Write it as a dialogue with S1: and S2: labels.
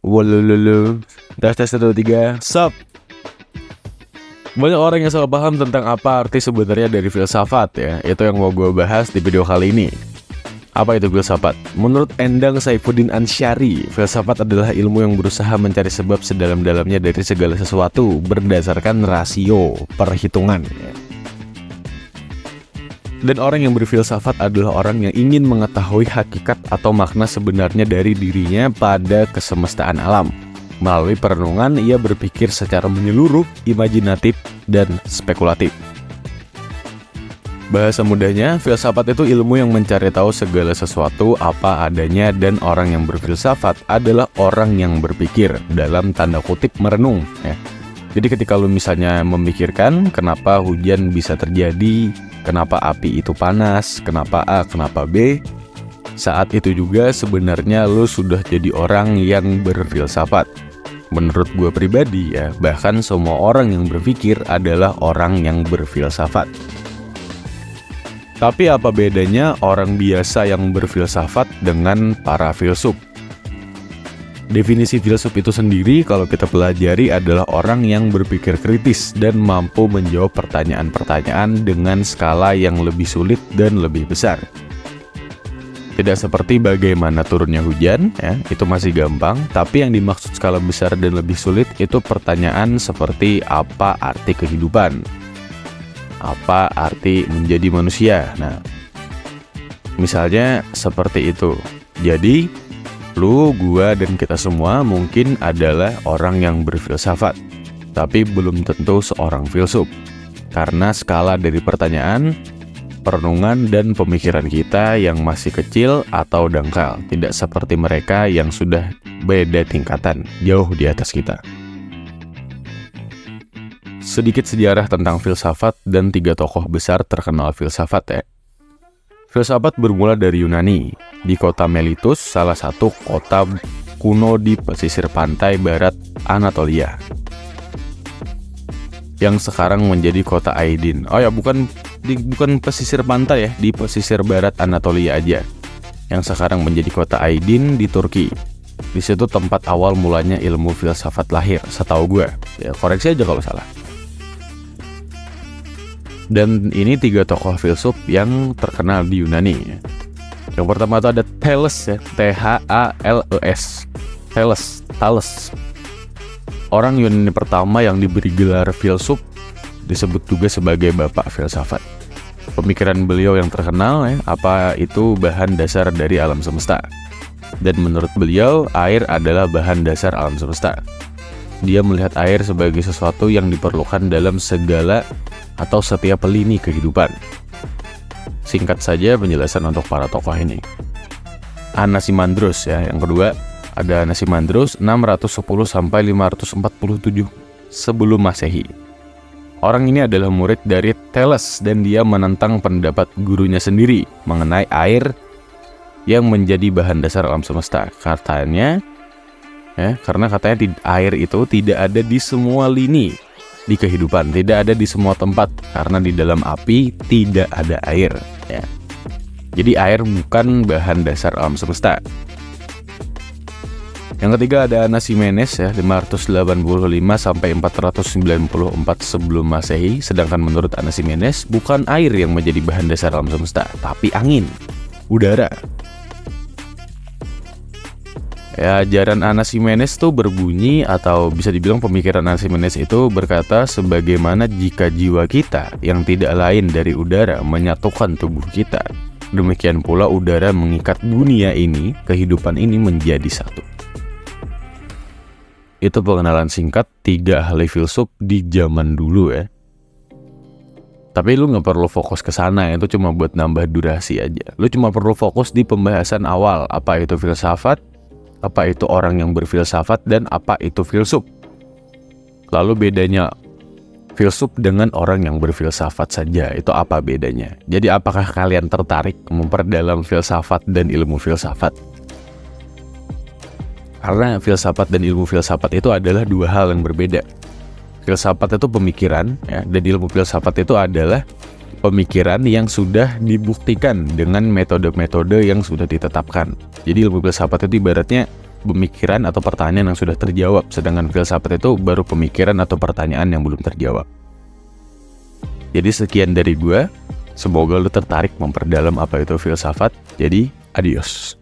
S1: Wolololo. Tes 1 2 3. Sup. Banyak orang yang salah paham tentang apa arti sebenarnya dari filsafat ya. Itu yang mau gue bahas di video kali ini. Apa itu filsafat? Menurut Endang Saifuddin Ansyari, filsafat adalah ilmu yang berusaha mencari sebab sedalam-dalamnya dari segala sesuatu berdasarkan rasio, perhitungan ya. Dan orang yang berfilsafat adalah orang yang ingin mengetahui hakikat atau makna sebenarnya dari dirinya pada kesemestaan alam. Melalui perenungan, ia berpikir secara menyeluruh, imajinatif, dan spekulatif. Bahasa mudahnya, filsafat itu ilmu yang mencari tahu segala sesuatu apa adanya, dan orang yang berfilsafat adalah orang yang berpikir, dalam tanda kutip merenung ya. Jadi ketika lu misalnya memikirkan kenapa hujan bisa terjadi, kenapa api itu panas, kenapa A, kenapa B, saat itu juga sebenarnya lu sudah jadi orang yang berfilsafat. Menurut gue pribadi ya, bahkan semua orang yang berpikir adalah orang yang berfilsafat. Tapi apa bedanya orang biasa yang berfilsafat dengan para filsuf? Definisi filsuf itu sendiri kalau kita pelajari adalah orang yang berpikir kritis dan mampu menjawab pertanyaan-pertanyaan dengan skala yang lebih sulit dan lebih besar. Tidak seperti bagaimana turunnya hujan, ya, itu masih gampang, tapi yang dimaksud skala besar dan lebih sulit itu pertanyaan seperti apa arti kehidupan? Apa arti menjadi manusia? Nah, misalnya seperti itu. Jadi, lu, gua, dan kita semua mungkin adalah orang yang berfilsafat, tapi belum tentu seorang filsuf. Karena skala dari pertanyaan, perenungan, dan pemikiran kita yang masih kecil atau dangkal, tidak seperti mereka yang sudah beda tingkatan, jauh di atas kita. Sedikit sejarah tentang filsafat dan 3 tokoh besar terkenal filsafat ya. Filsafat bermula dari Yunani, di kota Miletus, salah satu kota kuno di pesisir pantai barat Anatolia, yang sekarang menjadi kota Aydin. Oh ya, bukan pesisir pantai ya, di pesisir barat Anatolia aja, yang sekarang menjadi kota Aydin di Turki. Di situ tempat awal mulanya ilmu filsafat lahir, setahu gue. Ya, koreksi aja kalau salah. Dan ini 3 tokoh filsuf yang terkenal di Yunani. Yang pertama itu ada Thales ya, Thales. Thales. Orang Yunani pertama yang diberi gelar filsuf, disebut juga sebagai bapak filsafat. Pemikiran beliau yang terkenal ya, apa itu bahan dasar dari alam semesta. Dan menurut beliau, air adalah bahan dasar alam semesta. Dia melihat air sebagai sesuatu yang diperlukan dalam segala atau setiap lini kehidupan. Singkat saja penjelasan untuk para tokoh ini. Anaximandros ya, yang kedua ada Anaximandros 610 sampai 547 sebelum Masehi. Orang ini adalah murid dari Thales dan dia menentang pendapat gurunya sendiri mengenai air yang menjadi bahan dasar alam semesta. Karena air itu tidak ada di semua lini di kehidupan, tidak ada di semua tempat, karena di dalam api tidak ada air ya. Jadi air bukan bahan dasar alam semesta. Yang ketiga ada Anaximenes ya, 585 sampai 494 sebelum Masehi. Sedangkan menurut Anaximenes bukan air yang menjadi bahan dasar alam semesta, tapi angin, udara. Ya, ajaran Anaximenes itu berbunyi, atau bisa dibilang pemikiran Anaximenes itu berkata sebagaimana jika jiwa kita yang tidak lain dari udara menyatukan tubuh kita, demikian pula udara mengikat dunia ini, kehidupan ini menjadi satu. Itu pengenalan singkat 3 ahli filsuf di zaman dulu ya. Tapi lu nggak perlu fokus ke sana, itu cuma buat nambah durasi aja. Lu cuma perlu fokus di pembahasan awal, apa itu filsafat, apa itu orang yang berfilsafat, dan apa itu filsuf. Lalu bedanya filsuf dengan orang yang berfilsafat saja, itu apa bedanya? Jadi apakah kalian tertarik memperdalam filsafat dan ilmu filsafat? Karena filsafat dan ilmu filsafat itu adalah 2 hal yang berbeda. Filsafat itu pemikiran ya, dan ilmu filsafat itu adalah pemikiran yang sudah dibuktikan dengan metode-metode yang sudah ditetapkan. Jadi ilmu filsafat itu ibaratnya pemikiran atau pertanyaan yang sudah terjawab, sedangkan filsafat itu baru pemikiran atau pertanyaan yang belum terjawab. Jadi sekian dari gue. Semoga lu tertarik memperdalam apa itu filsafat. Jadi, adios.